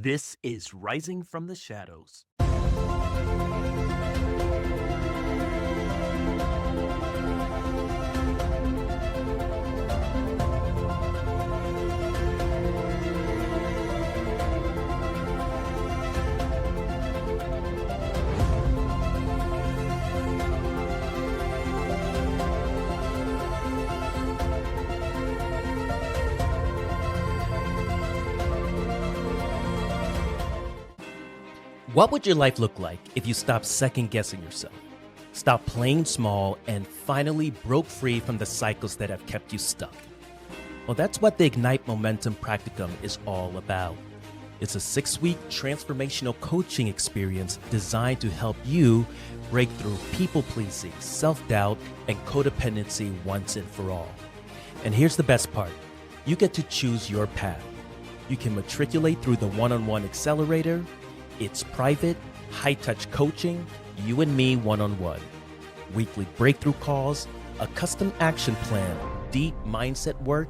This is Rising from the Shadows. What would your life look like if you stopped second-guessing yourself, stopped playing small, and finally broke free from the cycles that have kept you stuck? Well, that's what the Ignite Momentum Practicum is all about. It's a 6-week transformational coaching experience designed to help you break through people-pleasing, self-doubt, and codependency once and for all. And here's the best part. You get to choose your path. You can matriculate through the one-on-one accelerator. It's private, high-touch coaching, you and me one-on-one. Weekly breakthrough calls, a custom action plan, deep mindset work,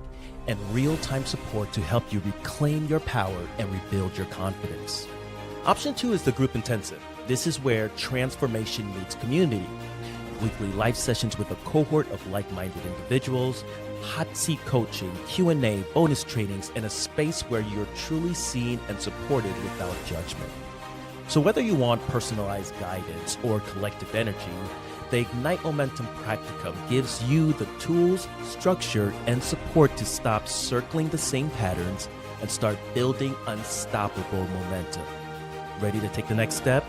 and real-time support to help you reclaim your power and rebuild your confidence. Option 2 is the group intensive. This is where transformation meets community. Weekly live sessions with a cohort of like-minded individuals, hot seat coaching, Q&A, bonus trainings, and a space where you're truly seen and supported without judgment. So whether you want personalized guidance or collective energy, the Ignite Momentum Practicum gives you the tools, structure, and support to stop circling the same patterns and start building unstoppable momentum. Ready to take the next step?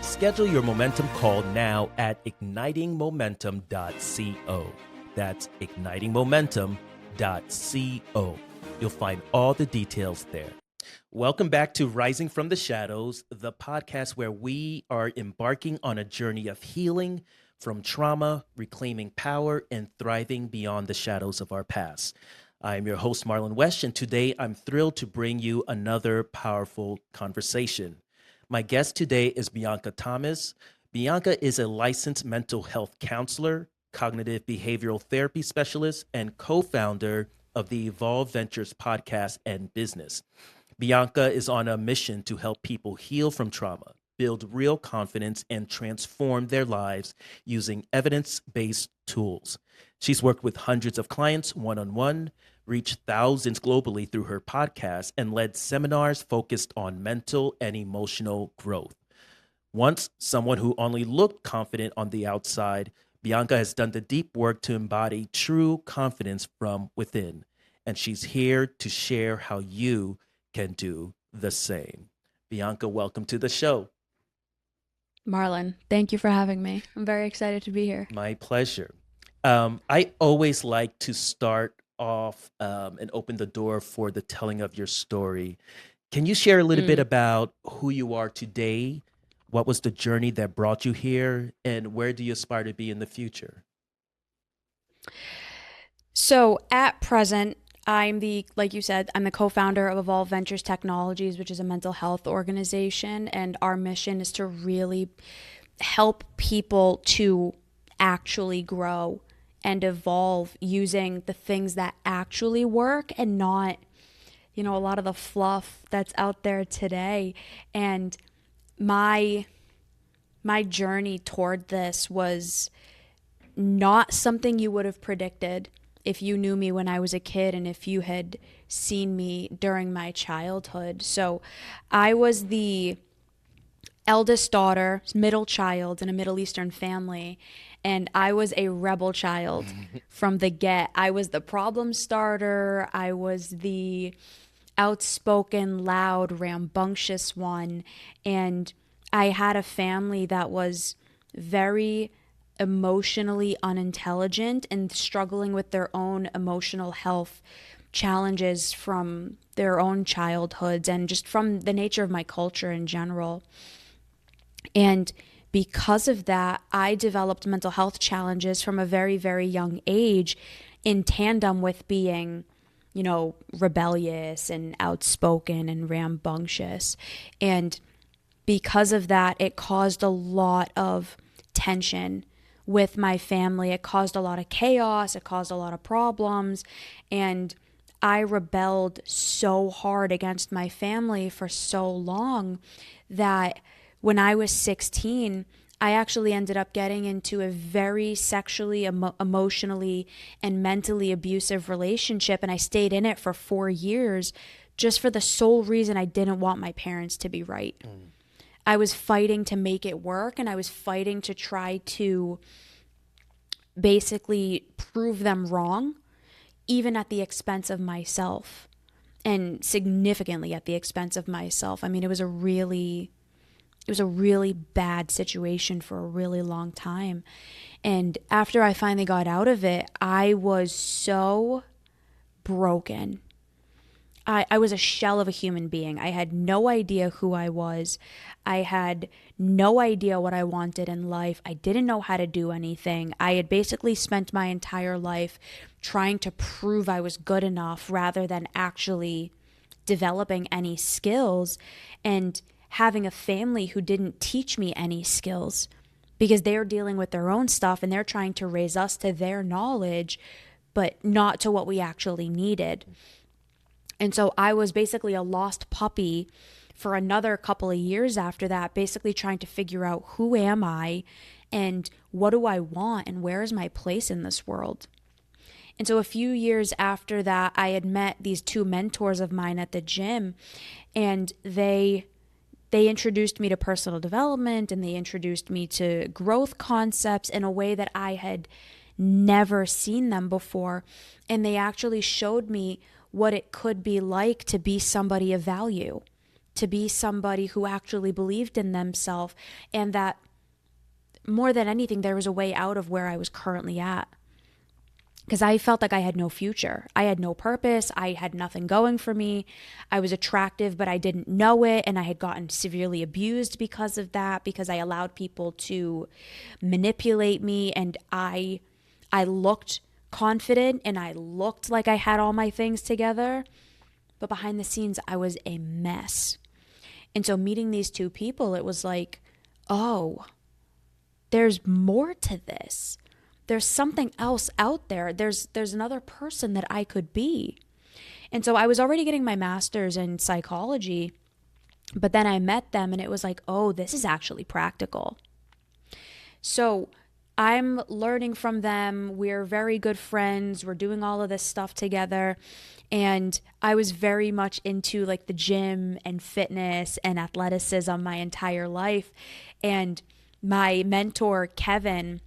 Schedule your momentum call now at ignitingmomentum.co. That's ignitingmomentum.co. You'll find all the details there. Welcome back to Rising from the Shadows, the podcast where we are embarking on a journey of healing from trauma, reclaiming power, and thriving beyond the shadows of our past. I'm your host, Marlon Wesh, and today I'm thrilled to bring you another powerful conversation. My guest today is Bianca Thomas. Bianca is a licensed mental health counselor, cognitive behavioral therapy specialist, and co-founder of the Evolve Ventures podcast and business. Bianca is on a mission to help people heal from trauma, build real confidence, and transform their lives using evidence-based tools. She's worked with hundreds of clients one-on-one, reached thousands globally through her podcast, and led seminars focused on mental and emotional growth. Once someone who only looked confident on the outside, Bianca has done the deep work to embody true confidence from within, and she's here to share how you can do the same. Bianca, welcome to the show. Marlon, thank you for having me. I'm very excited to be here. My pleasure. I always like to start off and open the door for the telling of your story. Can you share a little bit about who you are today? What was the journey that brought you here? And where do you aspire to be in the future? So at present, like you said, I'm the co-founder of Evolve Ventures Technologies, which is a mental health organization. And our mission is to really help people to actually grow and evolve using the things that actually work and not, a lot of the fluff that's out there today. And my journey toward this was not something you would have predicted if you knew me when I was a kid and if you had seen me during my childhood. So I was the eldest daughter, middle child in a Middle Eastern family, and I was a rebel child from the get. I was the problem starter. I was the outspoken, loud, rambunctious one. And I had a family that was very emotionally unintelligent and struggling with their own emotional health challenges from their own childhoods and just from the nature of my culture in general. And because of that, I developed mental health challenges from a very, very young age in tandem with being, rebellious and outspoken and rambunctious. And because of that, it caused a lot of tension with my family. It caused a lot of chaos. It caused a lot of problems. And I rebelled so hard against my family for so long that when I was 16, I actually ended up getting into a very sexually, emotionally, and mentally abusive relationship. And I stayed in it for 4 years just for the sole reason I didn't want my parents to be right. I was fighting to make it work, and I was fighting to try to basically prove them wrong, even at the expense of myself, and significantly at the expense of myself. I mean, it was a really bad situation for a really long time. And after I finally got out of it, I was so broken. I was a shell of a human being. I had no idea who I was. I had no idea what I wanted in life. I didn't know how to do anything. I had basically spent my entire life trying to prove I was good enough rather than actually developing any skills, and having a family who didn't teach me any skills because they're dealing with their own stuff and they're trying to raise us to their knowledge, but not to what we actually needed. And so I was basically a lost puppy for another couple of years after that, basically trying to figure out who am I and what do I want and where is my place in this world. And so a few years after that, I had met these two mentors of mine at the gym, and they introduced me to personal development, and they introduced me to growth concepts in a way that I had never seen them before. And they actually showed me what it could be like to be somebody of value, to be somebody who actually believed in themselves, and that more than anything, there was a way out of where I was currently at. Because I felt like I had no future. I had no purpose. I had nothing going for me. I was attractive, but I didn't know it. And I had gotten severely abused because of that, because I allowed people to manipulate me. And I looked confident and I looked like I had all my things together. But behind the scenes, I was a mess. And so meeting these two people, it was like, oh, there's more to this. There's something else out there. There's another person that I could be. And so I was already getting my master's in psychology, but then I met them and it was like, oh, this is actually practical. So I'm learning from them. We're very good friends. We're doing all of this stuff together. And I was very much into like the gym and fitness and athleticism my entire life. And my mentor, Kevin,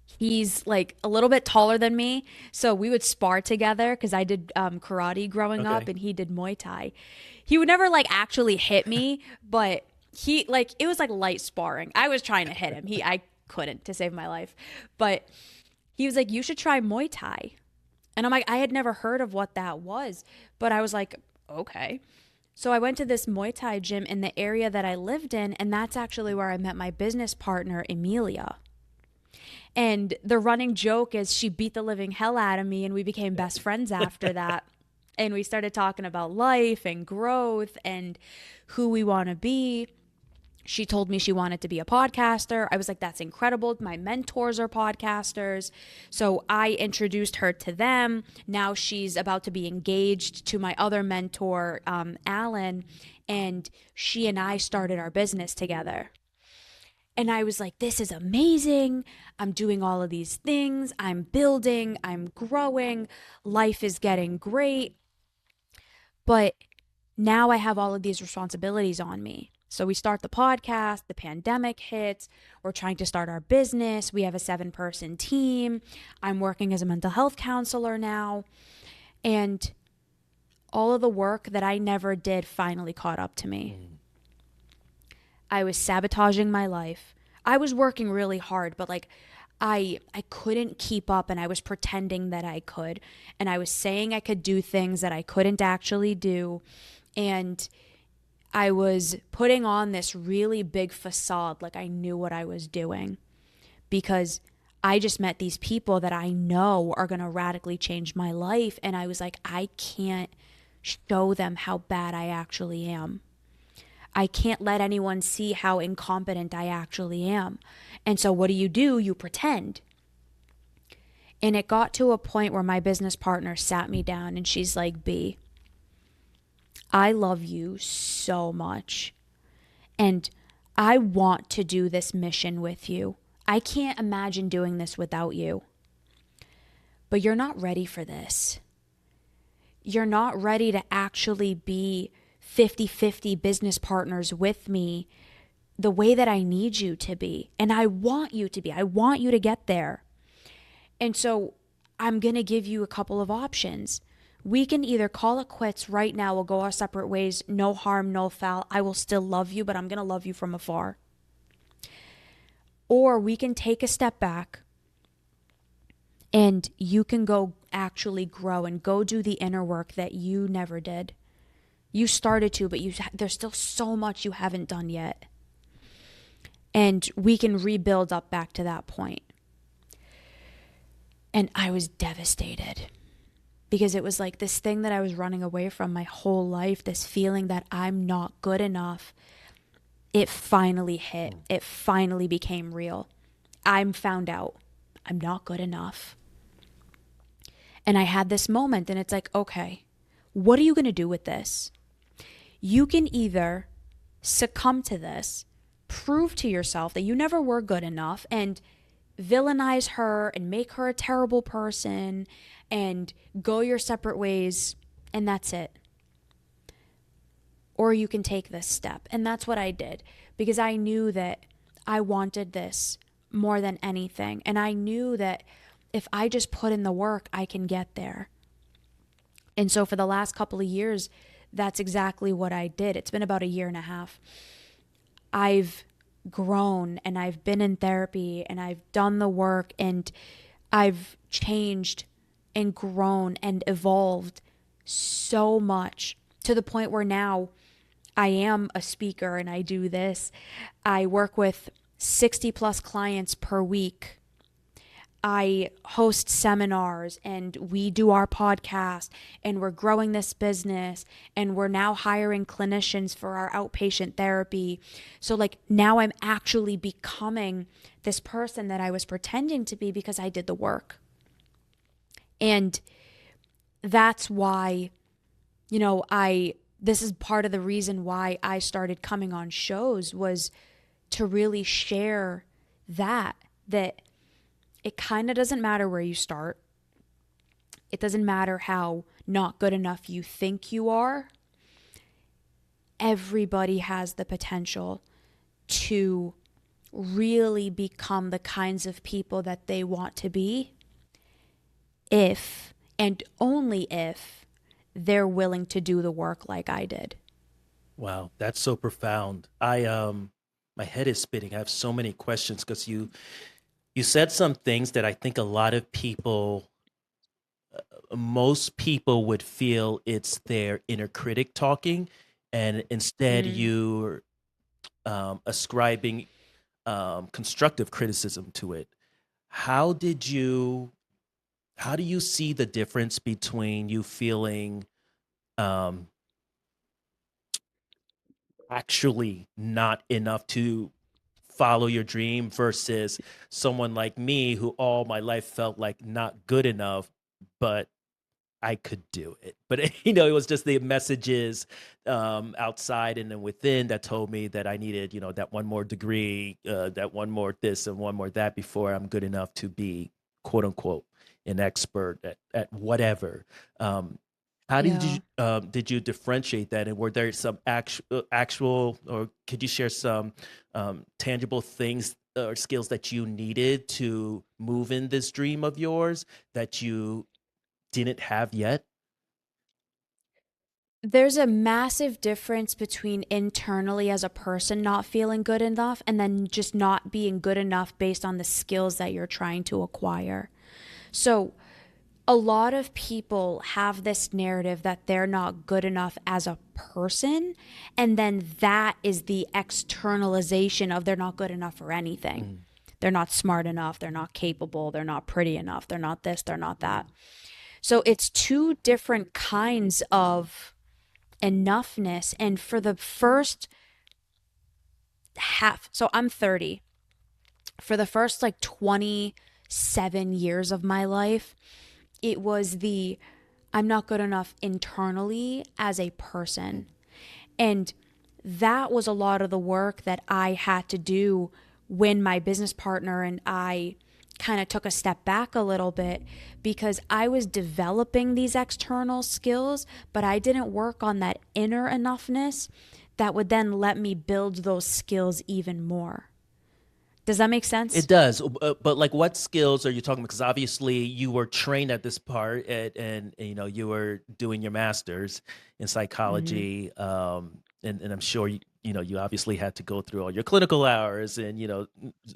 he's like a little bit taller than me. So we would spar together because I did karate growing up and he did Muay Thai. He would never like actually hit me, but he like, it was like light sparring. I was trying to hit him. I couldn't to save my life. But he was like, you should try Muay Thai. And I'm like, I had never heard of what that was. But I was like, okay. So I went to this Muay Thai gym in the area that I lived in. And that's actually where I met my business partner, Emilia. And the running joke is she beat the living hell out of me and we became best friends after that. And we started talking about life and growth and who we want to be. She told me she wanted to be a podcaster. I was like, that's incredible. My mentors are podcasters. So I introduced her to them. Now she's about to be engaged to my other mentor, Alan, and she and I started our business together. And I was like, this is amazing. I'm doing all of these things. I'm building. I'm growing. Life is getting great. But now I have all of these responsibilities on me. So we start the podcast, the pandemic hits, we're trying to start our business. We have a 7-person team. I'm working as a mental health counselor now. And all of the work that I never did finally caught up to me. I was sabotaging my life. I was working really hard, but like I couldn't keep up, and I was pretending that I could. And I was saying I could do things that I couldn't actually do. And I was putting on this really big facade like I knew what I was doing, because I just met these people that I know are going to radically change my life. And I was like, I can't show them how bad I actually am. I can't let anyone see how incompetent I actually am. And so what do? You pretend. And it got to a point where my business partner sat me down and she's like, B, I love you so much. And I want to do this mission with you. I can't imagine doing this without you. But you're not ready for this. You're not ready to actually be 50-50 business partners with me the way that I need you to be. And I want you to be. I want you to get there. And so I'm going to give you a couple of options. We can either call it quits right now. We'll go our separate ways. No harm, no foul. I will still love you, but I'm going to love you from afar. Or we can take a step back and you can go actually grow and go do the inner work that you never did. You started to, but there's still so much you haven't done yet. And we can rebuild up back to that point. And I was devastated because it was like this thing that I was running away from my whole life, this feeling that I'm not good enough. It finally hit. It finally became real. I'm found out I'm not good enough. And I had this moment and it's like, okay, what are you going to do with this? You can either succumb to this, prove to yourself that you never were good enough and villainize her and make her a terrible person and go your separate ways and that's it. Or you can take this step. And that's what I did because I knew that I wanted this more than anything. And I knew that if I just put in the work, I can get there. And so for the last couple of years, that's exactly what I did. It's been about 1.5 years. I've grown and I've been in therapy and I've done the work and I've changed and grown and evolved so much to the point where now I am a speaker and I do this. I work with 60 plus clients per week. I host seminars and we do our podcast and we're growing this business and we're now hiring clinicians for our outpatient therapy. So like now I'm actually becoming this person that I was pretending to be because I did the work. And that's why, this is part of the reason why I started coming on shows was to really share that it kind of doesn't matter where you start. It doesn't matter how not good enough you think you are. Everybody has the potential to really become the kinds of people that they want to be if, and only if, they're willing to do the work like I did. Wow, that's so profound. My head is spinning. I have so many questions because you said some things that I think a lot of people, most people would feel it's their inner critic talking, and instead you're ascribing constructive criticism to it. How do you see the difference between you feeling actually not enough to follow your dream versus someone like me who all my life felt like not good enough, but I could do it. But it was just the messages outside and then within that told me that I needed, that one more degree, that one more this and one more that before I'm good enough to be quote unquote an expert at whatever. How did you differentiate that, and were there some actual, or could you share some tangible things or skills that you needed to move in this dream of yours that you didn't have yet? There's a massive difference between internally as a person not feeling good enough and then just not being good enough based on the skills that you're trying to acquire. So a lot of people have this narrative that they're not good enough as a person, and then that is the externalization of they're not good enough for anything. They're not smart enough, they're not capable, they're not pretty enough, they're not this, they're not that. So it's two different kinds of enoughness. And for the first half, so I'm 30. For the first 26 7 years of my life. It was the I'm not good enough internally as a person. And that was a lot of the work that I had to do when my business partner and I kind of took a step back a little bit, because I was developing these external skills, but I didn't work on that inner enoughness that would then let me build those skills even more. Does that make It sense? does, but like, what skills are you talking about? Because obviously you were trained at this part, and you know you were doing your master's in Hmm. psychology, and I'm sure you know you obviously had to go through all your clinical hours, and you know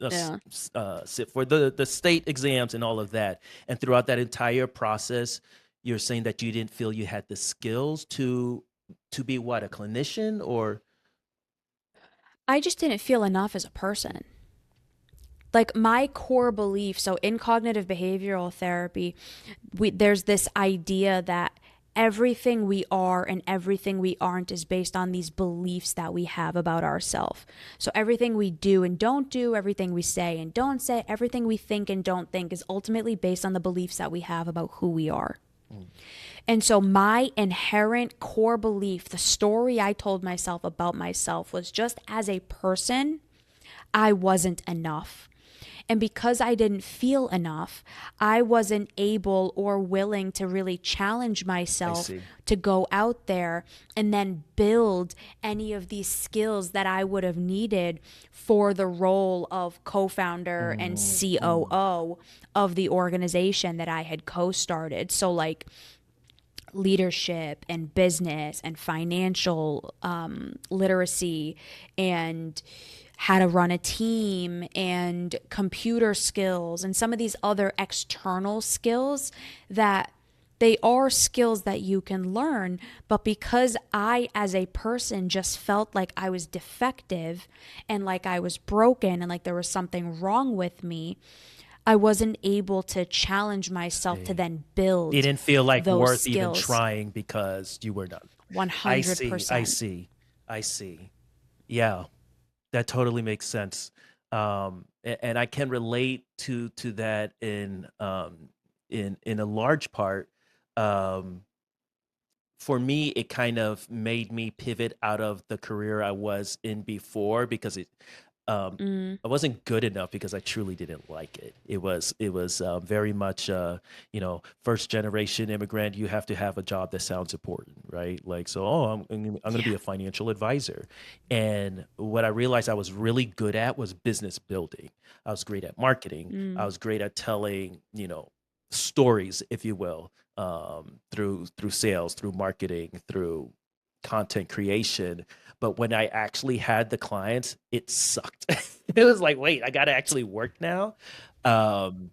Yeah. sit for the state exams and all of that. And throughout that entire process, you're saying that you didn't feel you had the skills to be what, a clinician, or I just didn't feel enough as a person. Like my core belief, so in cognitive behavioral therapy, there's this idea that everything we are and everything we aren't is based on these beliefs that we have about ourselves. So everything we do and don't do, everything we say and don't say, everything we think and don't think is ultimately based on the beliefs that we have about who we are. mm, And so my inherent core belief, the story I told myself about myself, was just as a person, I wasn't enough. And because I didn't feel enough, I wasn't able or willing to really challenge I myself see. to go out there and then build any of these skills that I would have needed for the role of co founder and Mm, mm. COO of the organization that I had co started. So, like, leadership and business and financial literacy and how to run a team and computer skills and some of these other external skills that they are skills that you can learn. But because I, as a person, just felt like I was defective and like I was broken and like there was something wrong with me, I wasn't able to challenge myself to See. then You build didn't feel like those worth even skills. trying because you were not. I see, I 100%. see, I see. Yeah, that totally makes sense. And I can relate to that in a large part. Um, for me, it kind of made me pivot out of the career I was in before, because um, Mm, I wasn't good enough, because I truly didn't like it. It was very much, you know, first generation immigrant. You have to have a job that sounds important, right? Like, so, oh, I'm going to be yeah. a financial advisor, and what I realized I was really good at was business building. I was great at marketing. I Mm, was great at telling, stories, if you will, through sales, through marketing, through content creation. But when I actually had the clients, it sucked. It was like, wait, I got to actually work now. Um,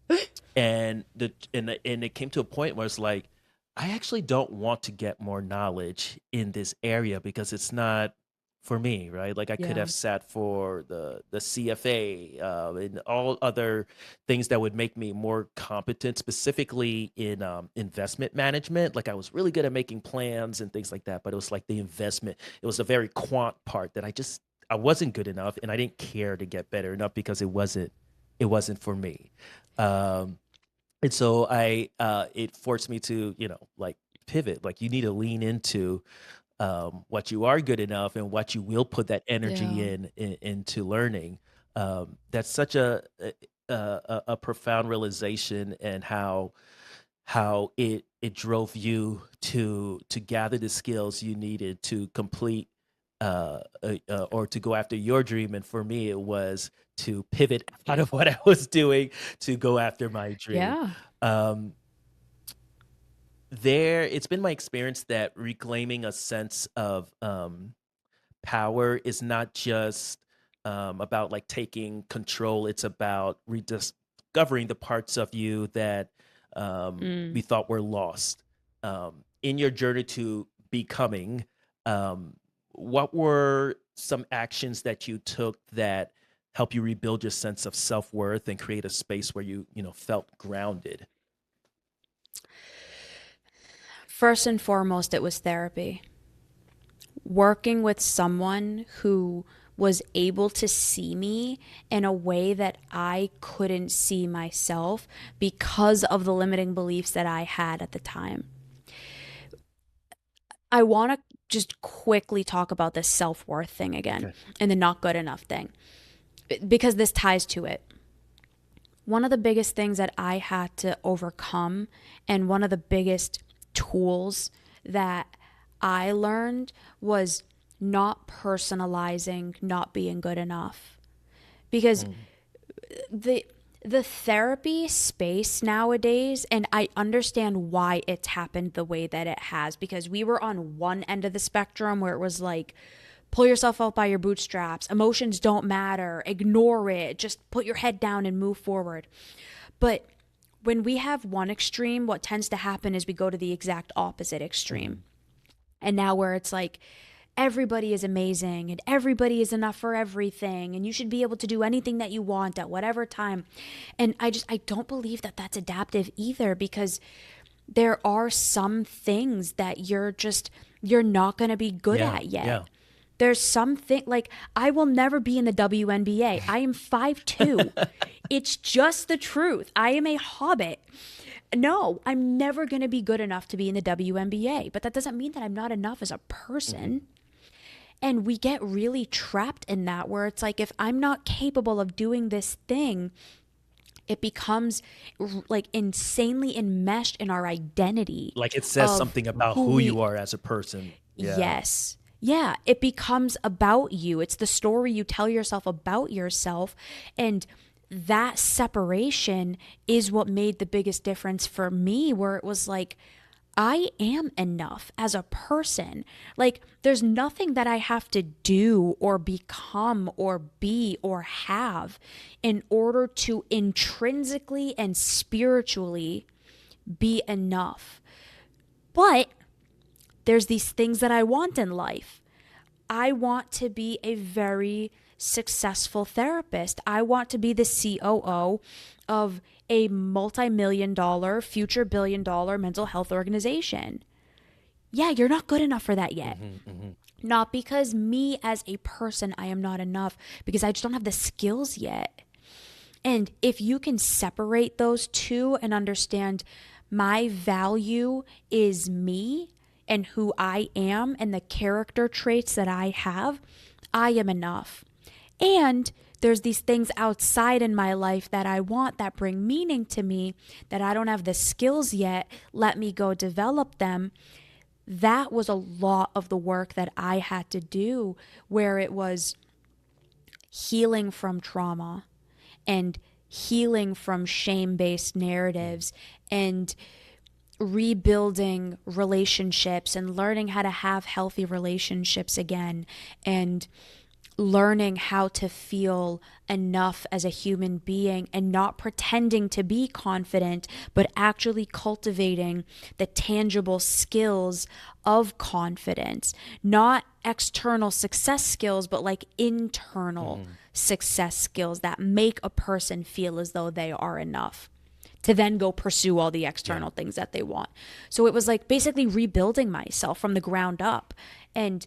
and it came to a point where it's like, I actually don't want to get more knowledge in this area, because it's not for me, right? Like, I could yeah. have sat for the CFA, and all other things that would make me more competent, specifically in investment management. Like, I was really good at making plans and things like that, but it was like the investment. It was a very quant part that I wasn't good enough, and I didn't care to get better enough, because it wasn't for me. Um, and so it forced me to, like, pivot. Like, you need to lean into what you are good enough, and what you will put that energy Yeah. into learning. That's such a profound realization, and how it drove you to gather the skills you needed to complete, or to go after your dream. And for me, it was to pivot out of what I was doing to go after my dream. Yeah. Um, it's been my experience that reclaiming a sense of power is not just about, like, taking control. It's about rediscovering the parts of you that Mm. we thought were lost. In your journey to becoming, um, what were some actions that you took that help you rebuild your sense of self-worth and create a space where you felt grounded? First and foremost, it was therapy. working with someone who was able to see me in a way that I couldn't see myself because of the limiting beliefs that I had at the time. I want to just quickly talk about this self-worth thing again, and the not good enough thing, because this ties to it. One of the biggest things that I had to overcome, and one of the biggest tools that I learned, was not personalizing not being good enough. Because the therapy space nowadays, and I understand why it's happened the way that it has, because we were on one end of the spectrum where it was like, pull yourself up by your bootstraps, emotions don't matter, ignore it, just put your head down and move forward. But when we have one extreme, what tends to happen is we go to the exact opposite extreme. And now where it's like, everybody is amazing and everybody is enough for everything and you should be able to do anything that you want at whatever time. And I don't believe that that's adaptive either, because there are some things that you're not going to be good at yet. Yeah. There's something like, I will never be in the WNBA. I am 5'2". It's just the truth. I am a hobbit. No, I'm never going to be good enough to be in the WNBA, but that doesn't mean that I'm not enough as a person. And we get really trapped in that, where it's like, if I'm not capable of doing this thing, it becomes like insanely enmeshed in our identity. Like it says something about who you are as a person. Yeah. Yes. Yeah, it becomes about you. It's the story you tell yourself about yourself. And that separation is what made the biggest difference for me, where it was like, I am enough as a person. Like, there's nothing that I have to do or become or be or have in order to intrinsically and spiritually be enough. But there's these things that I want in life. I want to be a very successful therapist. I want to be the COO of a multi-million-dollar, future billion-dollar mental health organization. Yeah, you're not good enough for that yet. Not because me as a person, I am not enough, because I just don't have the skills yet. And if you can separate those two and understand my value is me and who I am and the character traits that I have, I am enough. And there's these things outside in my life that I want, that bring meaning to me, that I don't have the skills yet. Let me go develop them. That was a lot of the work that I had to do, where it was healing from trauma and healing from shame-based narratives and rebuilding relationships and learning how to have healthy relationships again, and learning how to feel enough as a human being and not pretending to be confident, but actually cultivating the tangible skills of confidence, not external success skills, but like internal success skills that make a person feel as though they are enough to then go pursue all the external things that they want. So it was like basically rebuilding myself from the ground up. And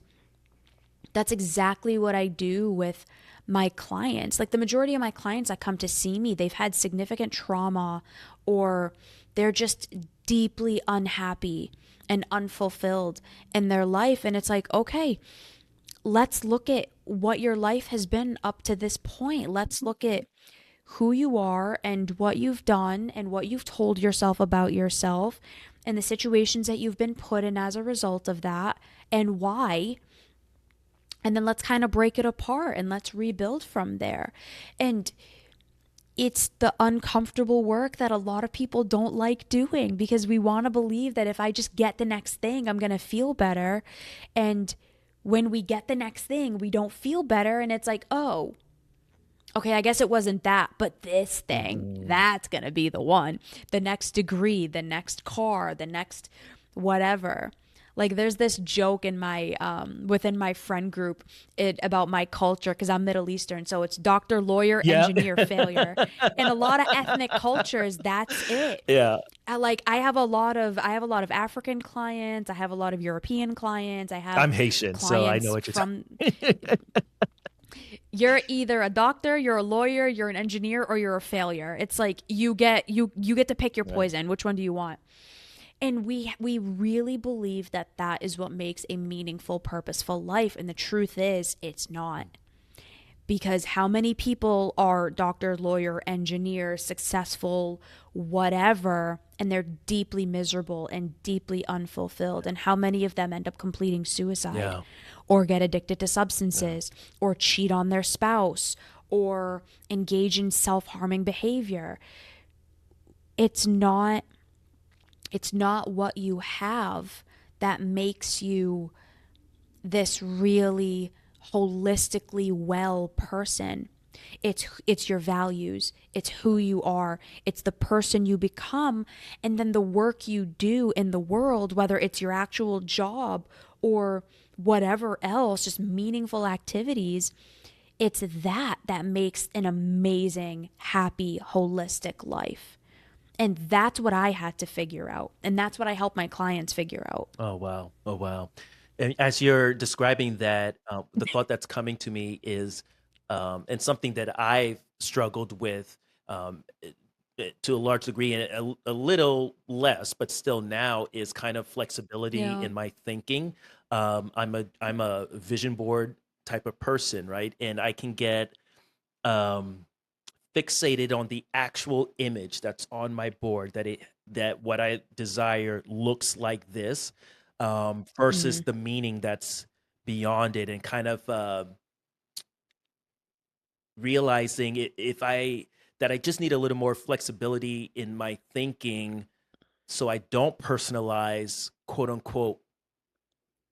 that's exactly what I do with my clients. Like, the majority of my clients that come to see me, they've had significant trauma, or they're just deeply unhappy and unfulfilled in their life. And it's like, okay, let's look at what your life has been up to this point. Let's look at who you are and what you've done and what you've told yourself about yourself and the situations that you've been put in as a result of that, and why. And then let's kind of break it apart and let's rebuild from there. And it's the uncomfortable work that a lot of people don't like doing, because we want to believe that if I just get the next thing, I'm going to feel better. And when we get the next thing, we don't feel better. And it's like, oh, okay, I guess it wasn't that, but this thing, that's going to be the one. The next degree, the next car, the next whatever. Like there's this joke in my within my friend group about my culture, because I'm Middle Eastern, so it's doctor, lawyer, Yeah. engineer, failure. In a lot of ethnic cultures, that's it. Yeah. I have a lot of African clients, I have a lot of European clients, I have I'm Haitian, so I know clients what you're from talking. you're either a doctor, you're a lawyer, you're an engineer, or you're a failure. It's like you get to pick your Right. poison. Which one do you want? And we really believe that that is what makes a meaningful, purposeful life. And the truth is, it's not. Because how many people are doctor, lawyer, engineer, successful, whatever, and they're deeply miserable and deeply unfulfilled? And how many of them end up completing suicide, Yeah. or get addicted to substances, or cheat on their spouse, or engage in self-harming behavior? It's not what you have that makes you this really holistically well person. It's your values, it's who you are, it's the person you become, and then the work you do in the world, whether it's your actual job or whatever else, just meaningful activities. It's that makes an amazing, happy, holistic life. And that's what I had to figure out. And that's what I help my clients figure out. Oh, wow. Oh, wow. And as you're describing that, the thought that's coming to me is, and something that I've struggled with to a large degree, and a little less, but still now, is kind of flexibility Yeah. in my thinking. I'm a vision board type of person, right? And I can get um, fixated on the actual image that's on my board, that what I desire looks like this, versus Mm-hmm. the meaning that's beyond it, and kind of realizing if I that I just need a little more flexibility in my thinking, so I don't personalize, quote unquote,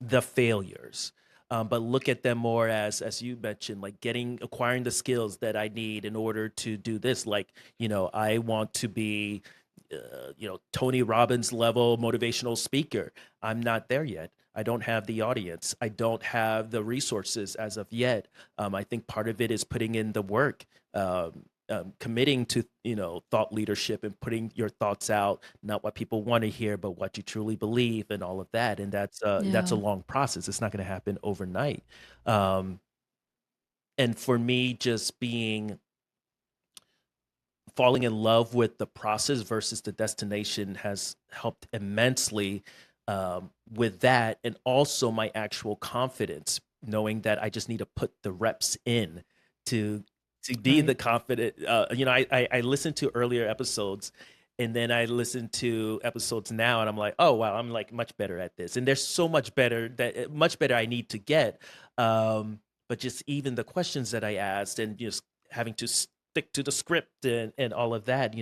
the failures, but look at them more as you mentioned, like acquiring the skills that I need in order to do this. Like, I want to be, Tony Robbins level motivational speaker. I'm not there yet. I don't have the audience. I don't have the resources as of yet. I think part of it is putting in the work, committing to thought leadership, and putting your thoughts out, not what people want to hear, but what you truly believe, and all of that. And that's a Yeah. long process. It's not going to happen overnight. Um, and for me, just falling in love with the process versus the destination has helped immensely, with that, and also my actual confidence, knowing that I just need to put the reps in to be the Right. confident. I listened to earlier episodes, and then I listen to episodes now, and I'm like, oh wow, I'm like much better at this, and there's so much better I need to get. But just even the questions that I asked, and just having to stick to the script, and all of that,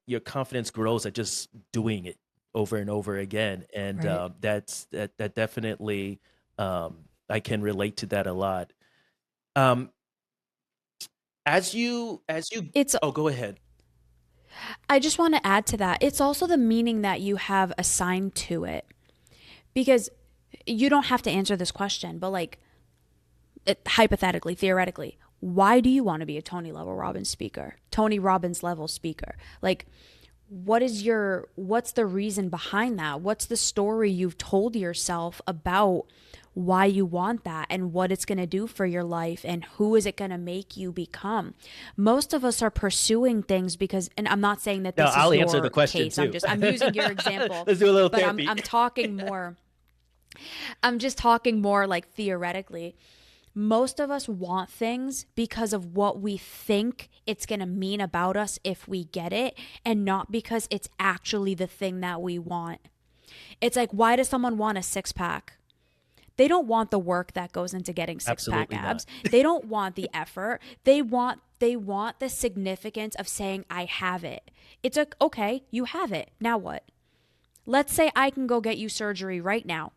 your confidence grows at just doing it over and over again. And Right. that definitely, I can relate to that a lot. Um, as you It's oh, go ahead. I just want to add to that. It's also the meaning that you have assigned to it. Because you don't have to answer this question, but like hypothetically, theoretically, why do you want to be a Tony Robbins level speaker? Like, what's the reason behind that? What's the story you've told yourself about why you want that, and what it's going to do for your life, and who is it going to make you become? Most of us are pursuing things because, and I'm not saying that No, this is I'll answer the your question case. too. I'm using your example, Let's do a little but I'm therapy. I'm talking more I'm just talking more like theoretically. Most of us want things because of what we think it's going to mean about us if we get it, and not because it's actually the thing that we want. It's like, why does someone want a six pack? They don't want the work that goes into getting six pack Absolutely not. abs. They don't want the effort. They want the significance of saying I have it. It's like, okay, you have it. Now what? Let's say I can go get you surgery right now.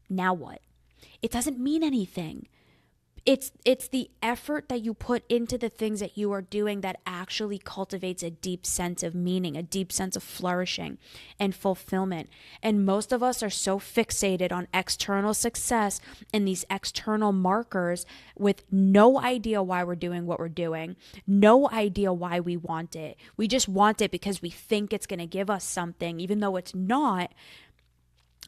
Now what? It doesn't mean anything. It's the effort that you put into the things that you are doing that actually cultivates a deep sense of meaning, a deep sense of flourishing and fulfillment. And most of us are so fixated on external success and these external markers with no idea why we're doing what we're doing, no idea why we want it. We just want it because we think it's going to give us something, even though it's not.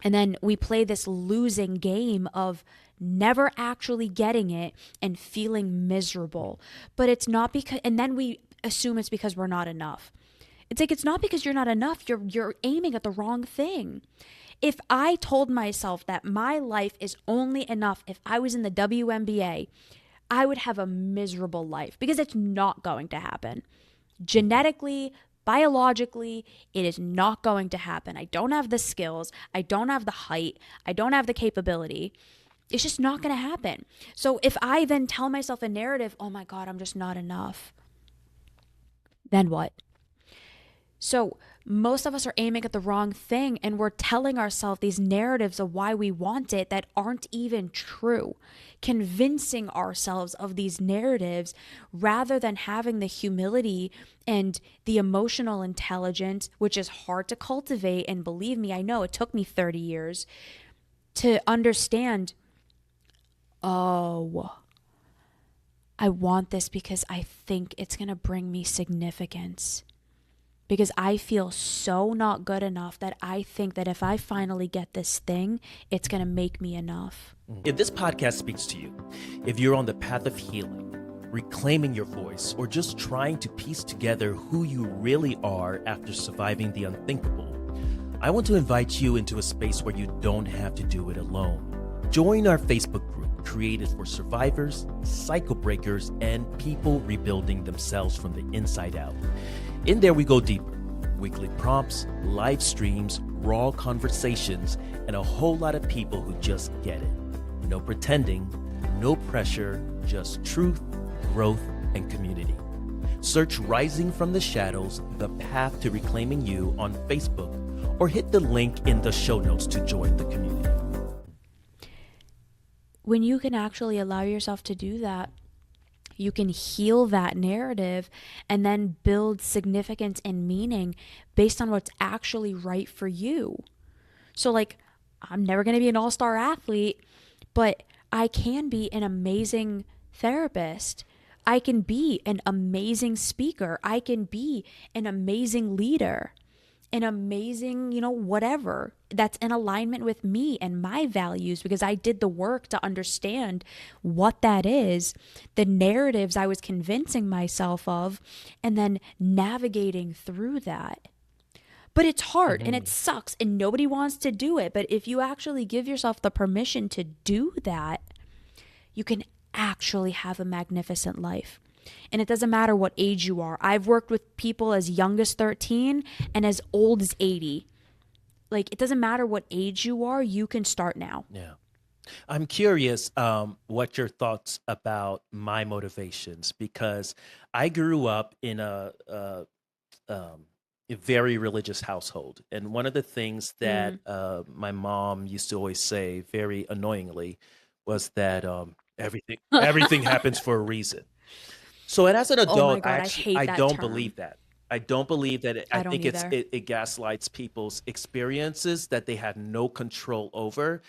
And then we play this losing game of never actually getting it and feeling miserable. But it's not because, and then we assume it's because we're not enough. It's like, it's not because you're not enough. You're aiming at the wrong thing. If I told myself that my life is only enough if I was in the WNBA, I would have a miserable life because it's not going to happen. Genetically, biologically, it is not going to happen. I don't have the skills. I don't have the height. I don't have the capability. It's just not going to happen. So if I then tell myself a narrative, oh my God, I'm just not enough, then what? So most of us are aiming at the wrong thing, and we're telling ourselves these narratives of why we want it that aren't even true, convincing ourselves of these narratives rather than having the humility and the emotional intelligence, which is hard to cultivate. And believe me, I know it took me 30 years to understand, oh, I want this because I think it's going to bring me significance. Because I feel so not good enough that I think that if I finally get this thing, it's going to make me enough. If this podcast speaks to you, if you're on the path of healing, reclaiming your voice, or just trying to piece together who you really are after surviving the unthinkable, I want to invite you into a space where you don't have to do it alone. Join our Facebook group created for survivors, cycle breakers, and people rebuilding themselves from the inside out. In there, we go deeper. Weekly prompts, live streams, raw conversations, and a whole lot of people who just get it. No pretending, no pressure, just truth, growth, and community. Search Rising from the Shadows, The Path to Reclaiming You on Facebook, or hit the link in the show notes to join the community. When you can actually allow yourself to do that, you can heal that narrative and then build significance and meaning based on what's actually right for you. So like, I'm never going to be an all-star athlete, but I can be an amazing therapist. I can be an amazing speaker. I can be an amazing leader, an amazing, whatever that's in alignment with me and my values, because I did the work to understand what that is, the narratives I was convincing myself of, and then navigating through that. But it's hard and it sucks and nobody wants to do it. But if you actually give yourself the permission to do that, you can actually have a magnificent life. And it doesn't matter what age you are. I've worked with people as young as 13 and as old as 80. Like, it doesn't matter what age you are, you can start now. Yeah. I'm curious what your thoughts about my motivations, because I grew up in a very religious household. And one of the things that my mom used to always say very annoyingly was that everything happens for a reason. So, and as an Oh my adult, God, I hate I that don't term. believe that. I don't believe that. I I don't think either. it gaslights people's experiences that they have no control over.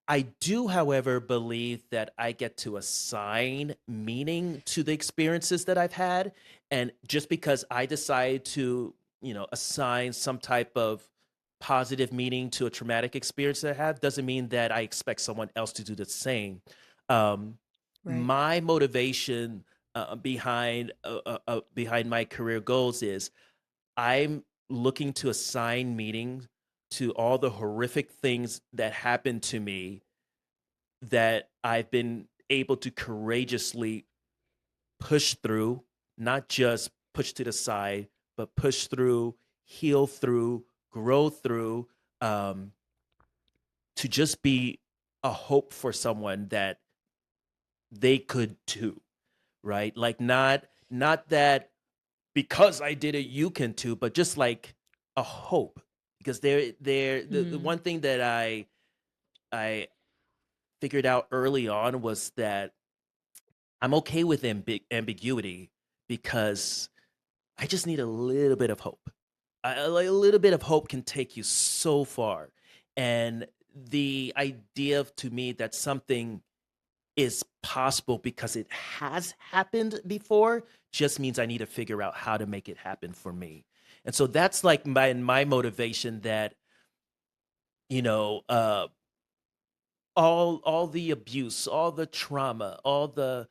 I do, however, believe that I get to assign meaning to the experiences that I've had. And just because I decide to, assign some type of positive meaning to a traumatic experience that I have, doesn't mean that I expect someone else to do the same. Um, Right. my motivation behind my career goals is I'm looking to assign meaning to all the horrific things that happened to me that I've been able to courageously push through, not just push to the side, but push through, heal through, grow through, to just be a hope for someone that they could too, right? Like not that because I did it, you can too, but just like a hope. Because the one thing that I figured out early on was that I'm okay with ambiguity because I just need a little bit of hope. Like a little bit of hope can take you so far. And the idea of, to me, that something is possible because it has happened before just means I need to figure out how to make it happen for me. And so that's like my motivation, that, you know, all the abuse, all the trauma, all the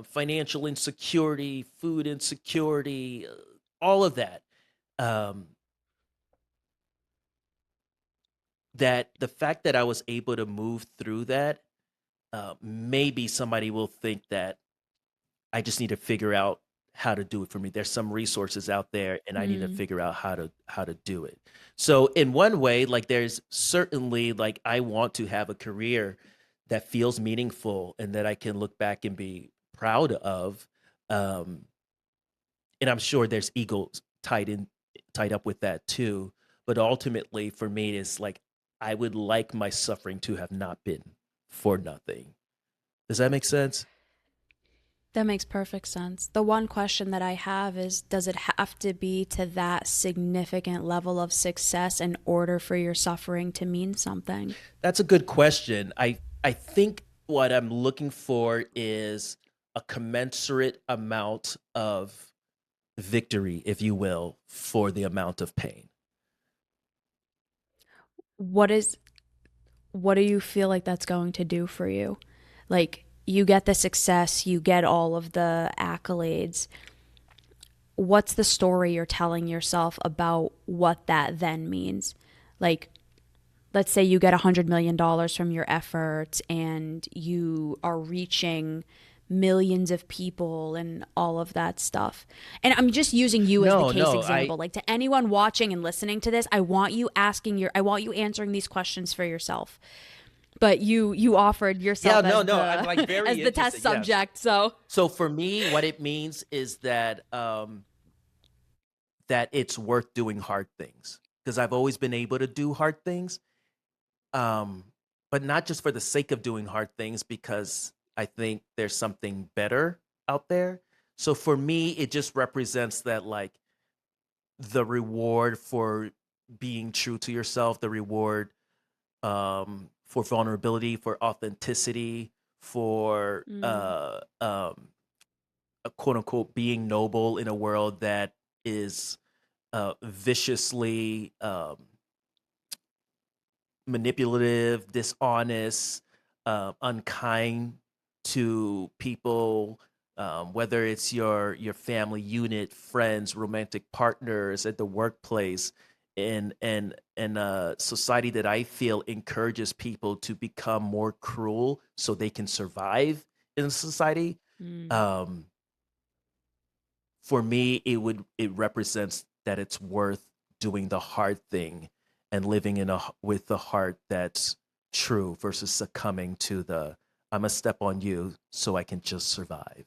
financial insecurity, food insecurity, all of that. Um, that the fact that I was able to move through that, maybe somebody will think that I just need to figure out how to do it for me. There's some resources out there, and I need to Mm. figure out how to do it. So in one way, like, there's certainly, like, I want to have a career that feels meaningful and that I can look back and be proud of. Um, and I'm sure there's egos tied up with that too. But ultimately, for me, it's like I would like my suffering to have not been for nothing. Does that make sense? That makes perfect sense. The one question that I have is, does it have to be to that significant level of success in order for your suffering to mean something? That's a good question. I think what I'm looking for is a commensurate amount of victory, if you will, for the amount of pain. What is what do you feel like that's going to do for you? Like, you get the success, you get all of the accolades. What's the story you're telling yourself about what that then means? Like, let's say you get $100 million from your efforts and you are reaching millions of people and all of that stuff. And I'm just using you as the No, case no, example. Like, to anyone watching and listening to this, I want you answering these questions for yourself. But you offered yeah, yourself no, as no. I'm the like as very the test interested. Yes. subject. So, So for me, what it means is that it's worth doing hard things, because I've always been able to do hard things, um, but not just for the sake of doing hard things, because I think there's something better out there. So for me, it just represents that, like, the reward for being true to yourself, the reward, for vulnerability, for authenticity, for mm, a quote unquote being noble in a world that is viciously manipulative, dishonest, unkind to people, whether it's your family unit, friends, romantic partners, at the workplace, and a society that I feel encourages people to become more cruel so they can survive in society. mm. Um, for me, it represents that it's worth doing the hard thing and living with the heart that's true, versus succumbing to the I'm a step on you so I can just survive.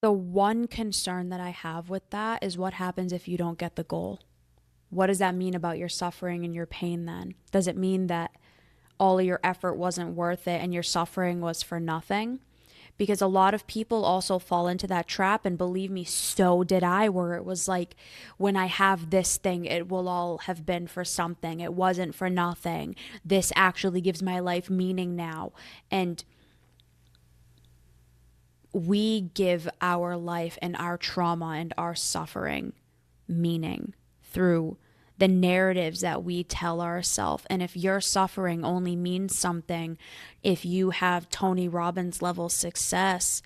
The one concern that I have with that is, what happens if you don't get the goal? What does that mean about your suffering and your pain then? Does it mean that all of your effort wasn't worth it and your suffering was for nothing? Because a lot of people also fall into that trap, and believe me, so did I, where it was like, when I have this thing, it will all have been for something. It wasn't for nothing. This actually gives my life meaning now. And we give our life and our trauma and our suffering meaning through the narratives that we tell ourselves. And if your suffering only means something if you have Tony Robbins level success,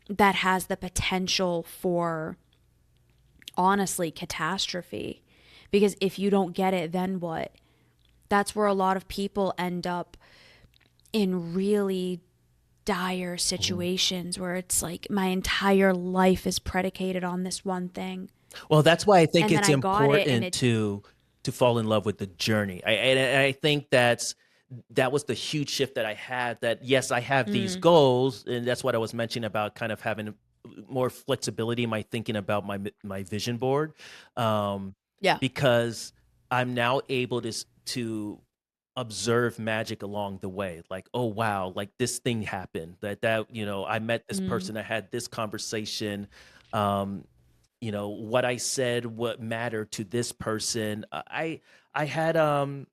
that has the potential for, honestly, catastrophe. Because if you don't get it, then what? That's where a lot of people end up in really dire Mhm. situations where it's like, my entire life is predicated on this one thing. Well, that's why I think And then it's I got it and important it, to fall in love with the journey. I think that was the huge shift that I had. That yes, I have these mm, goals, and that's what I was mentioning about kind of having more flexibility in my thinking about my vision board, um, yeah. because I'm now able to observe magic along the way. Like, oh wow, like this thing happened. I met this Mm. person, I had this conversation. Um, what I said, what mattered to this person. I had I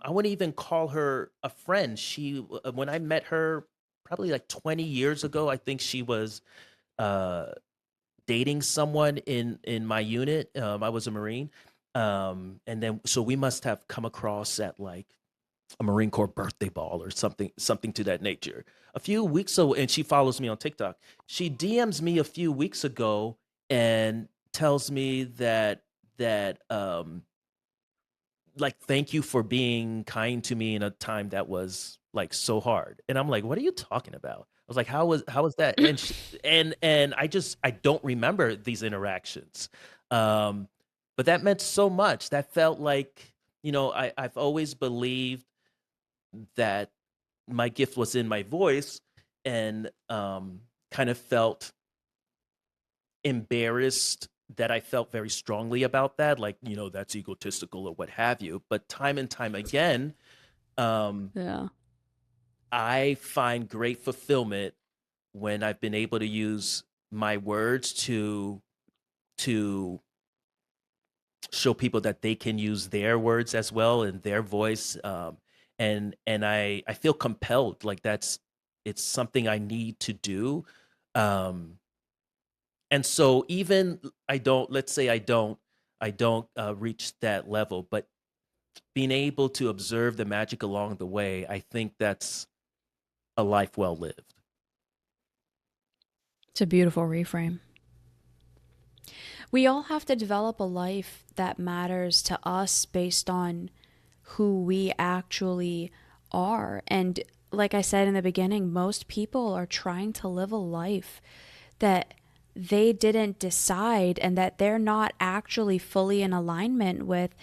wouldn't even call her a friend. When I met her probably like 20 years ago, I think she was uh dating someone in my unit. I was a Marine. And then so we must have come across at like a Marine Corps birthday ball or something to that nature. A few weeks ago, and she follows me on TikTok. She DMs me a few weeks ago and tells me that like, thank you for being kind to me in a time that was like so hard. And I'm like, what are you talking about? I was like, how was that? And I don't remember these interactions. Um, but that meant so much. That felt like, I've always believed that my gift was in my voice, and kind of felt embarrassed that I felt very strongly about that, like, that's egotistical or what have you. But time and time again, um, Yeah. I find great fulfillment when I've been able to use my words to show people that they can use their words as well and their voice. And I feel compelled, like it's something I need to do. Um, and so even I don't, let's say I don't reach that level, but being able to observe the magic along the way, I think that's a life well lived. It's a beautiful reframe. We all have to develop a life that matters to us based on who we actually are. And like I said in the beginning, most people are trying to live a life that they didn't decide and that they're not actually fully in alignment with,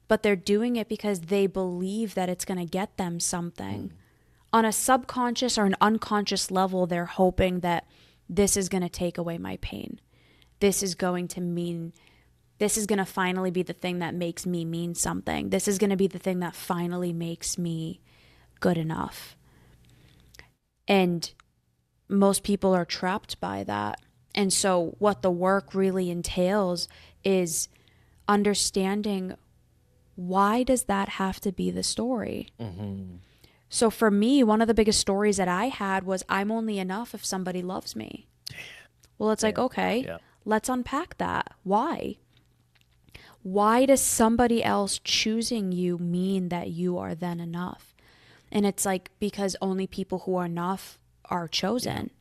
but they're doing it because they believe that it's going to get them something. On a subconscious or an unconscious level, they're hoping that this is going to take away my pain. This is going to finally be the thing that makes me mean something. This is going to be the thing that finally makes me good enough. And most people are trapped by that. And so what the work really entails is understanding, why does that have to be the story? Mm-hmm. So for me, one of the biggest stories that I had was, I'm only enough if somebody loves me. Well, it's like, okay, Yeah. let's unpack that. Why? Why does somebody else choosing you mean that you are then enough? And it's like, because only people who are enough are chosen.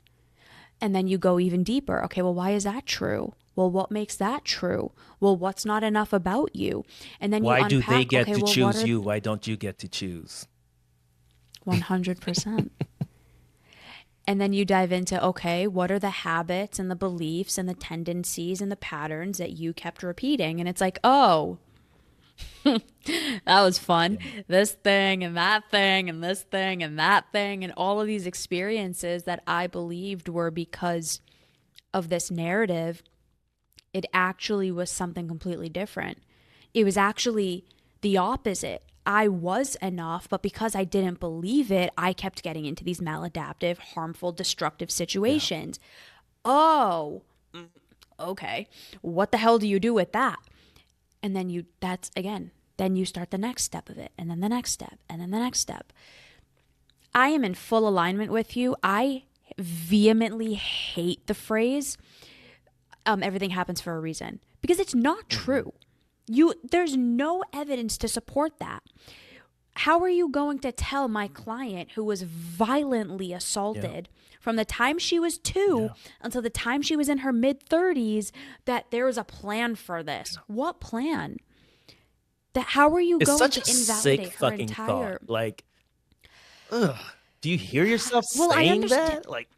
And then you go even deeper. Okay, well, why is that true? Well, what makes that true? Well, what's not enough about you? And then Why you do unpack, they get okay, to well, choose you? Why don't you get to choose? 100%. And then you dive into, okay, what are the habits and the beliefs and the tendencies and the patterns that you kept repeating? And it's like, oh, that was fun. Yeah. This thing and that thing and this thing and that thing and all of these experiences that I believed were because of this narrative, it actually was something completely different. It was actually the opposite. I was enough, but because I didn't believe it, I kept getting into these maladaptive, harmful, destructive situations. Yeah. Oh, okay. What the hell do you do with that? And then then you start the next step of it, and then the next step, and then the next step. I am in full alignment with you. I vehemently hate the phrase, everything happens for a reason, because it's not true. There's no evidence to support that. How are you going to tell my client who was violently assaulted from the time she was 2 until the time she was in her mid-30s that there is a plan for this? What plan? How are you going to invalidate her entire thought? Like, ugh, do you hear yourself saying that? Like,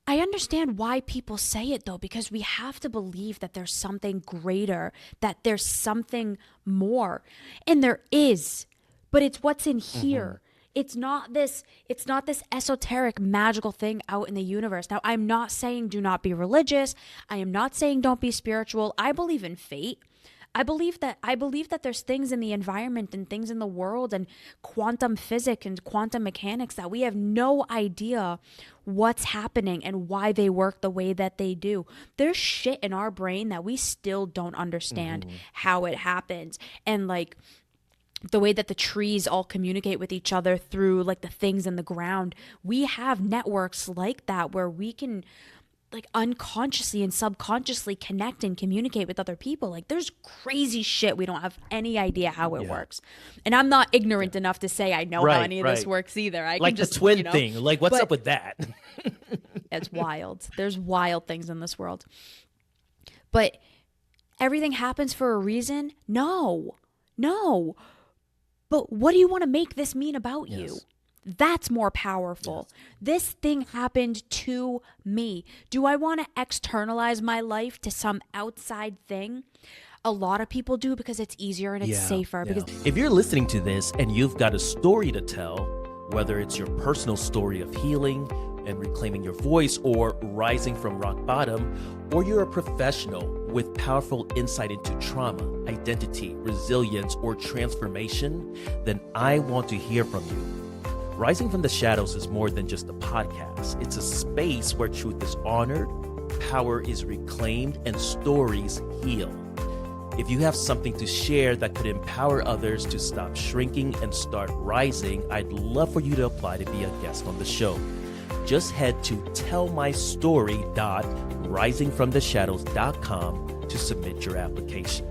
I understand why people say it, though, because we have to believe that there's something greater, that there's something more. And there is, but it's what's in here. It's not this esoteric, magical thing out in the universe. Now, I'm not saying do not be religious. I am not saying don't be spiritual. I believe in fate. I believe that there's things in the environment and things in the world and quantum physics and quantum mechanics that we have no idea what's happening and why they work the way that they do. There's shit in our brain that we still don't understand how it happens. And like the way that the trees all communicate with each other through like the things in the ground. We have networks like that where we can like unconsciously and subconsciously connect and communicate with other people. Like there's crazy shit we don't have any idea how it works. And I'm not ignorant enough to say I know how any of this works either. I like can just the twin thing. Like what's up with that? It's wild. There's wild things in this world. But everything happens for a reason? No. But what do you want to make this mean about you? That's more powerful. This thing happened to me. Do I want to externalize my life to some outside thing? A lot of people do because it's easier and it's safer. Because if you're listening to this and you've got a story to tell, whether it's your personal story of healing and reclaiming your voice or rising from rock bottom, or you're a professional with powerful insight into trauma, identity, resilience, or transformation, then I want to hear from you. Rising from the Shadows is more than just a podcast. It's a space where truth is honored, power is reclaimed, and stories heal. If you have something to share that could empower others to stop shrinking and start rising, I'd love for you to apply to be a guest on the show. Just head to tellmystory.risingfromtheshadows.com to submit your application.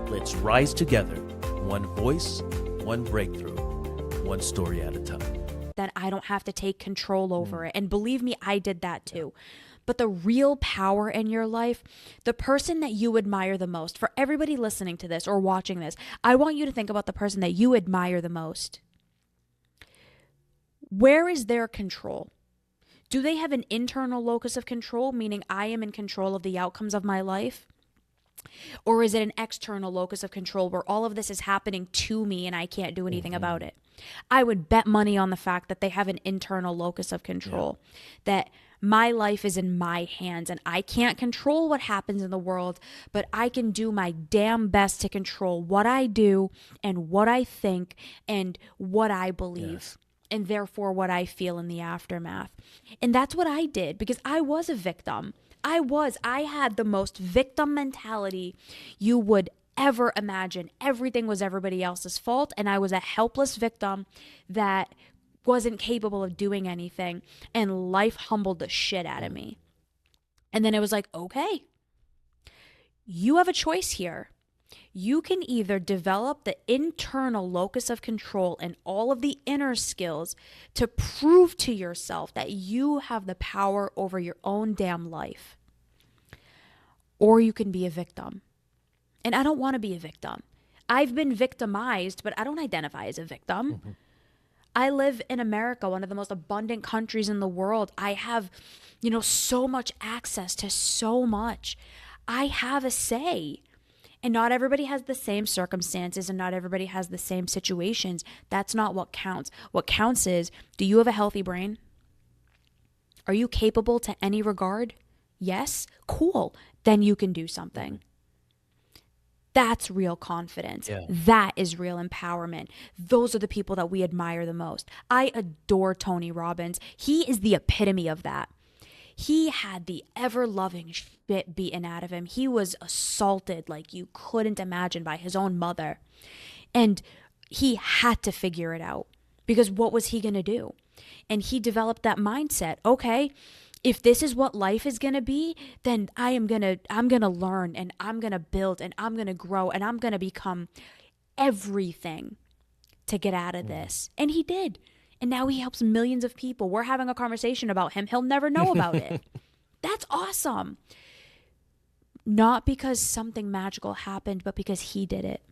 Let's rise together, one voice, one breakthrough, one story at a time. That I don't have to take control over it. And believe me, I did that too. But the real power in your life, the person that you admire the most, for everybody listening to this or watching this, I want you to think about the person that you admire the most. Where is their control? Do they have an internal locus of control, meaning I am in control of the outcomes of my life? Or is it an external locus of control where all of this is happening to me and I can't do anything about it? I would bet money on the fact that they have an internal locus of control, that my life is in my hands and I can't control what happens in the world, but I can do my damn best to control what I do and what I think and what I believe. And therefore what I feel in the aftermath. And that's what I did because I was a victim. I had the most victim mentality you would ever imagine. Everything was everybody else's fault. And I was a helpless victim that wasn't capable of doing anything. And life humbled the shit out of me. And then it was like, okay, you have a choice here. You can either develop the internal locus of control and all of the inner skills to prove to yourself that you have the power over your own damn life, or you can be a victim. And I don't want to be a victim. I've been victimized, but I don't identify as a victim. I live in America, one of the most abundant countries in the world. I have, so much access to so much. I have a say. And not everybody has the same circumstances and not everybody has the same situations. That's not what counts. What counts is, do you have a healthy brain? Are you capable to any regard? Yes? Cool. Then you can do something. That's real confidence. That is real empowerment. Those are the people that we admire the most. I adore Tony Robbins. He is the epitome of that. He had the ever-loving shit beaten out of him. He was assaulted like you couldn't imagine by his own mother. And he had to figure it out because what was he going to do? And he developed that mindset. Okay, if this is what life is going to be, then I'm going to learn and I'm going to build and I'm going to grow and I'm going to become everything to get out of this. And he did. And now he helps millions of people. We're having a conversation about him. He'll never know about it. That's awesome. Not because something magical happened, but because he did it.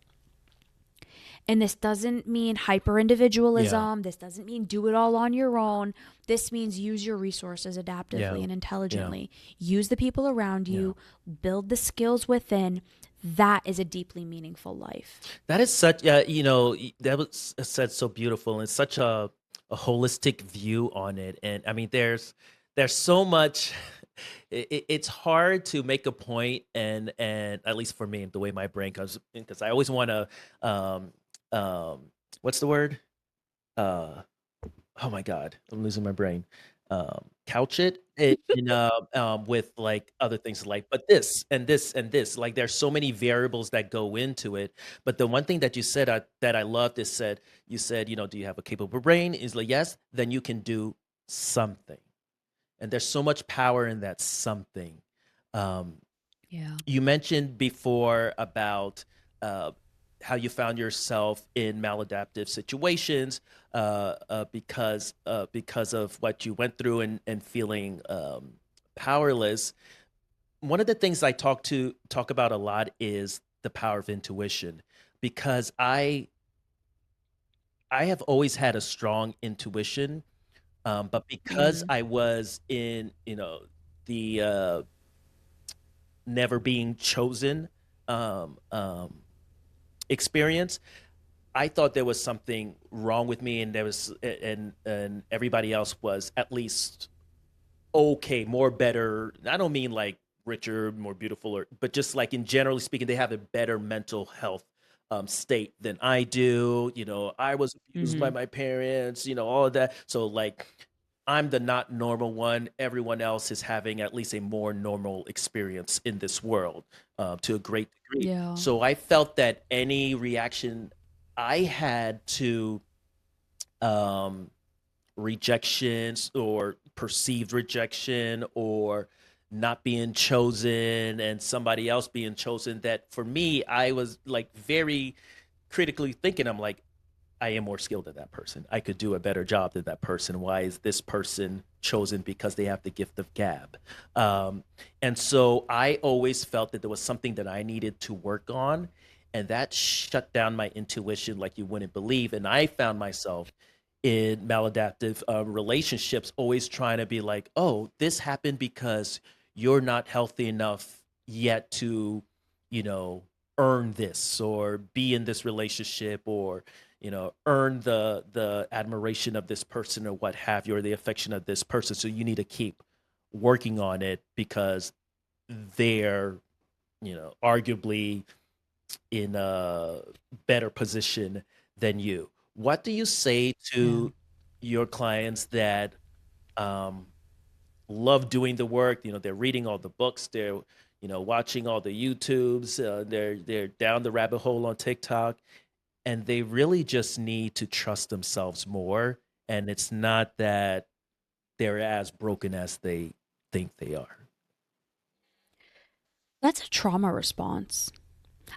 And this doesn't mean hyper-individualism. This doesn't mean do it all on your own. This means use your resources adaptively and intelligently. Use the people around you. Build the skills within. That is a deeply meaningful life. That is such, that was said so beautiful and such a holistic view on it. And I mean, there's there's so much. It's hard to make a point, and at least for me, the way my brain comes, because I always want to, um, um, what's the word? Uh, oh my god, I'm losing my brain. Couch it with like other things like, but this and this and this, like there's so many variables that go into it. But the one thing that you said that I loved is you said, do you have a capable brain? Is like yes, then you can do something, and there's so much power in that something. Um, Yeah. you mentioned before about uh, how you found yourself in maladaptive situations because of what you went through and feeling powerless. One of the things I talk about a lot is the power of intuition, because I have always had a strong intuition, but because Mm. I was in the never being chosen experience, I thought there was something wrong with me, and there was and everybody else was at least okay, more better. I don't mean like richer, more beautiful, but just like in generally speaking, they have a better mental health state than I do. I was abused by Hmm. my parents. All of that. So like, I'm the not normal one. Everyone else is having at least a more normal experience in this world to a great degree. Yeah. So I felt that any reaction I had to um, rejections or perceived rejection or not being chosen and somebody else being chosen, that for me, I was like very critically thinking, I'm like, I am more skilled than that person. I could do a better job than that person. Why is this person chosen because they have the gift of gab? Um, and so I always felt that there was something that I needed to work on, and that shut down my intuition like you wouldn't believe. And I found myself in maladaptive relationships, always trying to be like, oh, this happened because you're not healthy enough yet to, you know, earn this or be in this relationship or earn the admiration of this person or what have you, or the affection of this person, so you need to keep working on it because they're arguably in a better position than you. What do you say Yeah. to your clients that um, love doing the work? They're reading all the books, they're watching all the YouTubes, they're down the rabbit hole on TikTok, and they really just need to trust themselves more. And it's not that they're as broken as they think they are. That's a trauma response.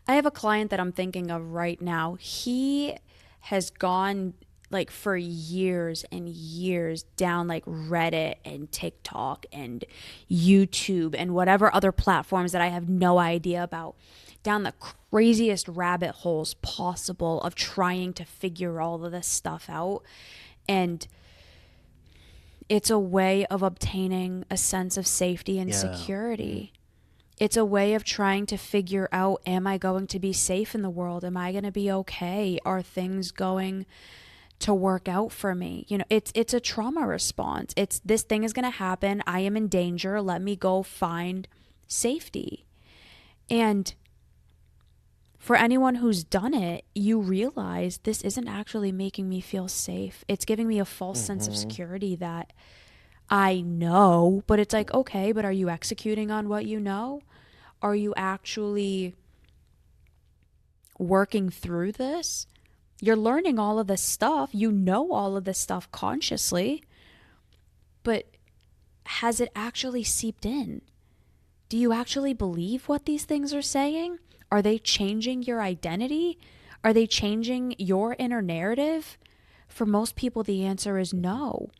I have a client that I'm thinking of right now. He has gone like for years and years down like Reddit and TikTok and YouTube and whatever other platforms that I have no idea about, down the craziest rabbit holes possible of trying to figure all of this stuff out. And it's a way of obtaining a sense of safety and Yeah. security. It's a way of trying to figure out, am I going to be safe in the world? Am I going to be okay? Are things going to work out for me? It's a trauma response. It's, this thing is going to happen. I am in danger. Let me go find safety. And for anyone who's done it, you realize this isn't actually making me feel safe. It's giving me a false sense of Hmm. security that I know, but it's like, okay, but are you executing on what you know? Are you actually working through this? You're learning all of this stuff. You know all of this stuff consciously, but has it actually seeped in? Do you actually believe what these things are saying? Are they changing your identity? Are they changing your inner narrative? For most people, the answer is no.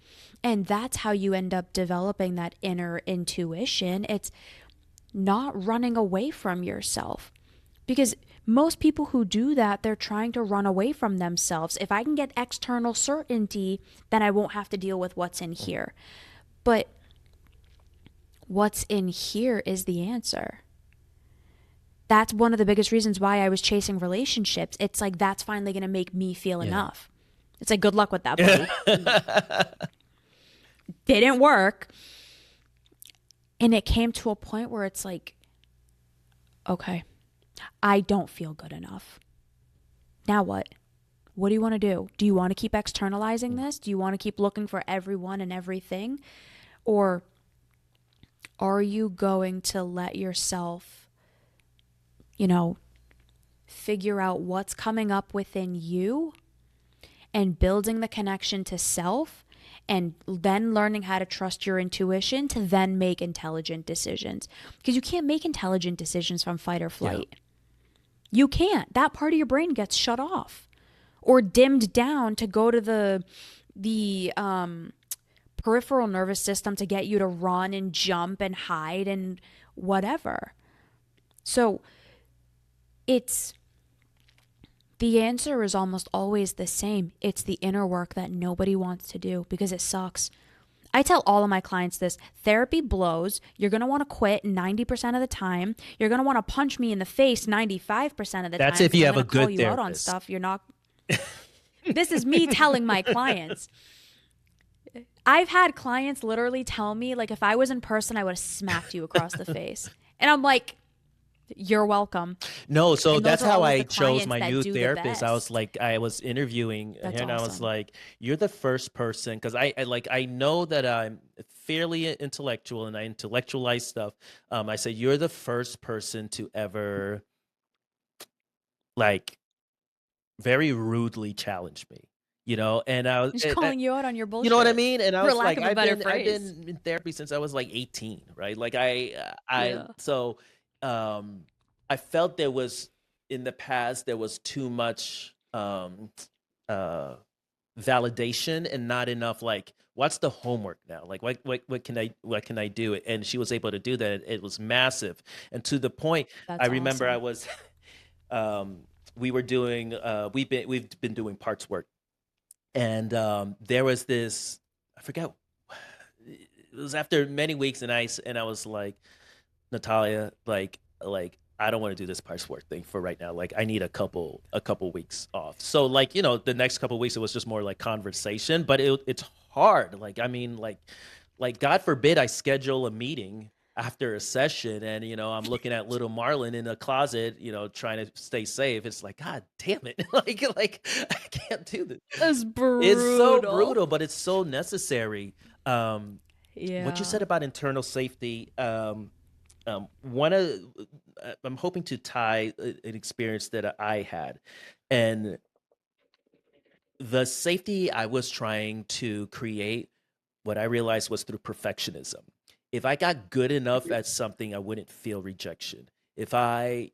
And that's how you end up developing that inner intuition. It's not running away from yourself. Because most people who do that, they're trying to run away from themselves. If I can get external certainty, then I won't have to deal with what's in here. But what's in here is the answer. That's one of the biggest reasons why I was chasing relationships. It's like, that's finally going to make me feel Yeah. enough. It's like, good luck with that, buddy. Didn't work. And it came to a point where it's like, okay, I don't feel good enough. Now what? What do you want to do? Do you want to keep externalizing this? Do you want to keep looking for everyone and everything? Or are you going to let yourself, you know, figure out what's coming up within you and building the connection to self, and then learning how to trust your intuition to then make intelligent decisions? Because you can't make intelligent decisions from fight or flight. Yeah. You can't. That part of your brain gets shut off or dimmed down to go to the peripheral nervous system to get you to run and jump and hide and whatever. So the answer is almost always the same. It's the inner work that nobody wants to do because it sucks. I tell all of my clients this: therapy blows. You're going to want to quit 90% of the time. You're going to want to punch me in the face 95% of the time. That's if you have a good therapist. therapist. Out on stuff. You're not. This is me telling my clients. I've had clients literally tell me, like, if I was in person, I would have smacked you across the face. And I'm like, you're welcome. No, so that's how I chose my new therapist. I was like, I was interviewing her, and I was like, you're the first person, because I know that I'm fairly intellectual and I intellectualize stuff. I said, you're the first person to ever, like, very rudely challenge me, you know. And I was just calling you out on your bullshit. You know what I mean? And I was like, I've been in therapy since I was like 18, right? Like so I felt there was, in the past, there was too much validation and not enough, like, what's the homework now? Like, what can I do? And she was able to do that. It was massive. And to the point, I remember awesome. I was we were doing we've been doing parts work. And there was this, I forgot, it was after many weeks, and I was like, Natalia, like I don't want to do this parts work thing for right now. Like, I need a couple weeks off. So, like, you know, the next couple weeks, it was just more like conversation, but it's hard. Like, I mean, like God forbid I schedule a meeting after a session and, you know, I'm looking at little Marlon in a closet, you know, trying to stay safe. It's like, God damn it. like I can't do this. That's brutal. It's so brutal, but it's so necessary. Yeah. What you said about internal safety, I'm hoping to tie an experience that I had, and the safety I was trying to create, what I realized was through perfectionism. If I got good enough at something, I wouldn't feel rejection. If I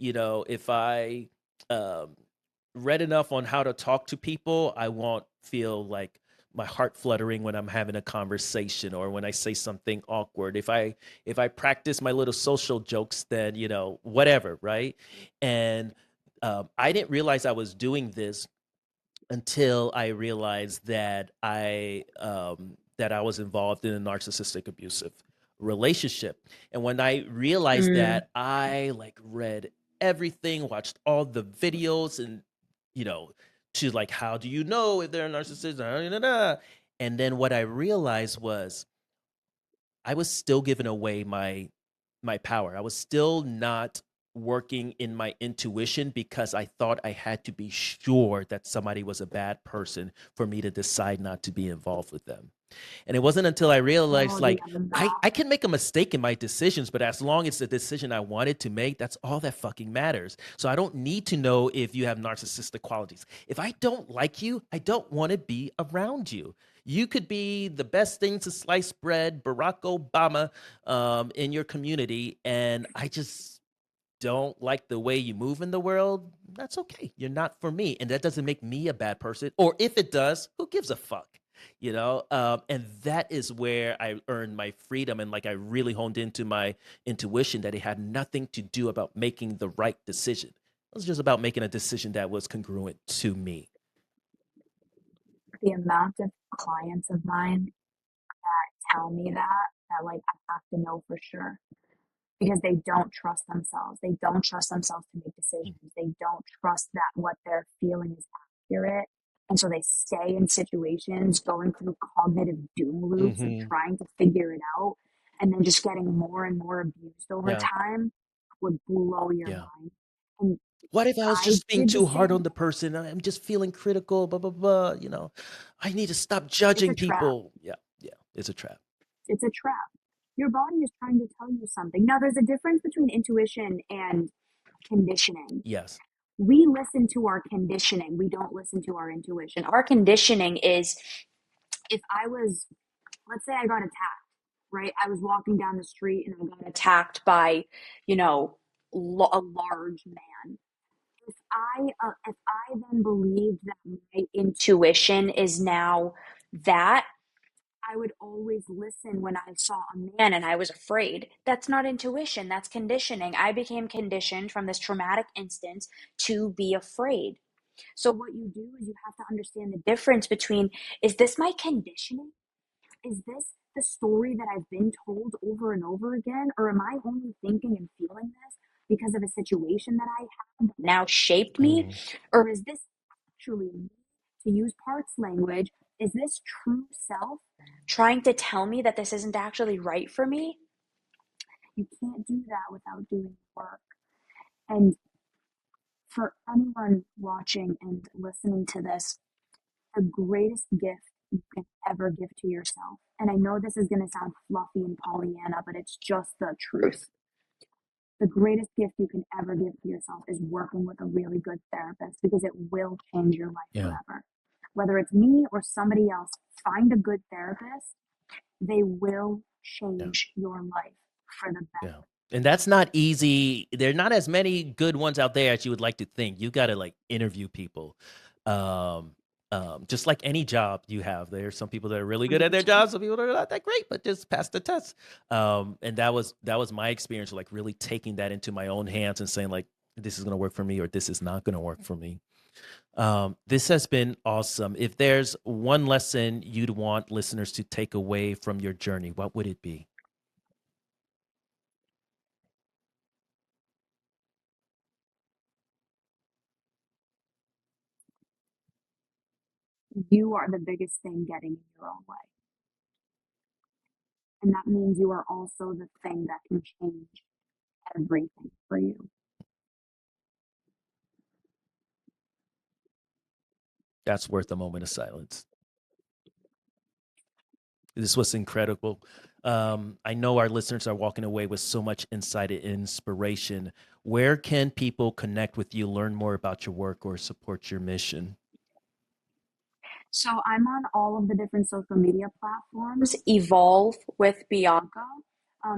read enough on how to talk to people, I won't feel like my heart fluttering when I'm having a conversation or when I say something awkward. If I practice my little social jokes, then, you know, whatever, right? And I didn't realize I was doing this until I realized that I was involved in a narcissistic abusive relationship. And when I realized that, I like read everything, watched all the videos, and, you know, to like, how do you know if they're a narcissist? And then what I realized was I was still giving away my power. I was still not working in my intuition because I thought I had to be sure that somebody was a bad person for me to decide not to be involved with them. And it wasn't until I realized, I can make a mistake in my decisions, but as long as the decision I wanted to make, that's all that fucking matters. So I don't need to know if you have narcissistic qualities. If I don't like you, I don't want to be around you. You could be the best thing to slice bread, Barack Obama, in your community, and I just don't like the way you move in the world. That's okay. You're not for me. And that doesn't make me a bad person. Or if it does, who gives a fuck? You know, and that is where I earned my freedom, and like I really honed into my intuition that it had nothing to do about making the right decision. It was just about making a decision that was congruent to me. The amount of clients of mine that tell me that like I have to know for sure, because they don't trust themselves. They don't trust themselves to make decisions. They don't trust that what they're feeling is accurate. And so they stay in situations going through cognitive doom loops of trying to figure it out. and then just getting more and more abused over time would blow your mind. And what if I was just being did the too hard on same. the person? I'm just feeling critical, blah, blah, blah. I need to stop judging It's a trap. people. Yeah, it's a trap. It's a trap. Your body is trying to tell you something. Now, there's a difference between intuition and conditioning. Yes. We listen to our conditioning. We don't listen to our intuition. Our conditioning is, if I was, let's say I got attacked, right? I was walking down the street and I got attacked by, a large man. If I then believed that my intuition is now that, I would always listen when I saw a man and I was afraid. That's not intuition, that's conditioning. I became conditioned from this traumatic instance to be afraid. So what you do is you have to understand the difference between, is this my conditioning? Is this the story that I've been told over and over again? Or am I only thinking and feeling this because of a situation that I had that now shaped me? Or is this actually, to use parts language, is this true self trying to tell me that this isn't actually right for me? You can't do that without doing work. And for anyone watching and listening to this, the greatest gift you can ever give to yourself, and I know this is going to sound fluffy and Pollyanna, but it's just the truth. The greatest gift you can ever give to yourself is working with a really good therapist, because it will change your life forever. Whether it's me or somebody else, find a good therapist. They will change your life for the better. And that's not easy. There are not as many good ones out there as you would like to think. You got to interview people. Just like any job you have, there's some people that are really good at their jobs, some people that are not that great, but just pass the test. And that was my experience, really taking that into my own hands and saying this is going to work for me or this is not going to work for me. This has been awesome. If there's one lesson you'd want listeners to take away from your journey, what would it be? You are the biggest thing getting in your own way. And that means you are also the thing that can change everything for you. That's worth a moment of silence. This was incredible. I know our listeners are walking away with so much insight and inspiration. Where can people connect with you, learn more about your work, or support your mission? So I'm on all of the different social media platforms. Evolve with Bianca.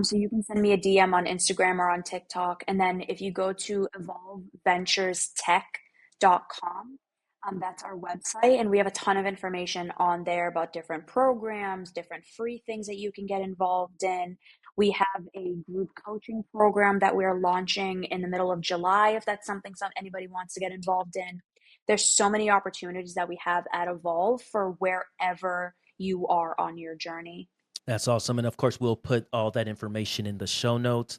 So you can send me a DM on Instagram or on TikTok. And then if you go to evolveventurestech.com, that's our website. And we have a ton of information on there about different programs, different free things that you can get involved in. We have a group coaching program that we're launching in the middle of July, if that's something anybody wants to get involved in. There's so many opportunities that we have at Evolve for wherever you are on your journey. That's awesome. And of course, we'll put all that information in the show notes.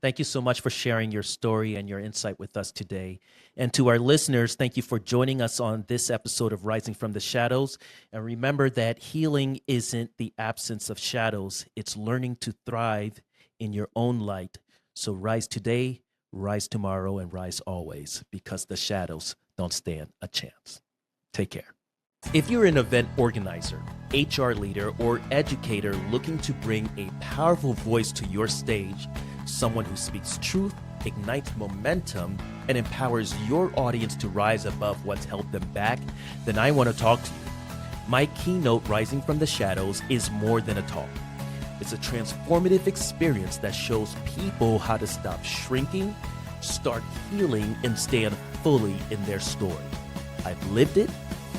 Thank you so much for sharing your story and your insight with us today. And to our listeners, thank you for joining us on this episode of Rising from the Shadows. And remember that healing isn't the absence of shadows. It's learning to thrive in your own light. So rise today, rise tomorrow, and rise always, because the shadows don't stand a chance. Take care. If you're an event organizer, HR leader, or educator looking to bring a powerful voice to your stage, someone who speaks truth, ignites momentum, and empowers your audience to rise above what's held them back, then I want to talk to you. My keynote, Rising from the Shadows, is more than a talk. It's a transformative experience that shows people how to stop shrinking, start healing, and stand fully in their story. I've lived it,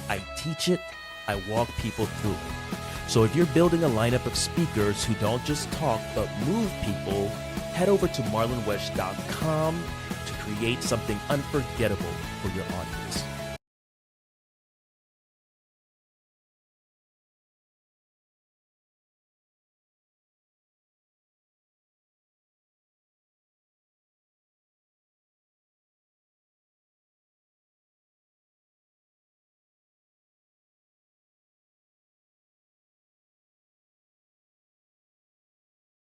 I teach it, I walk people through it. So if you're building a lineup of speakers who don't just talk but move people, head over to marlonwesh.com to create something unforgettable for your audience.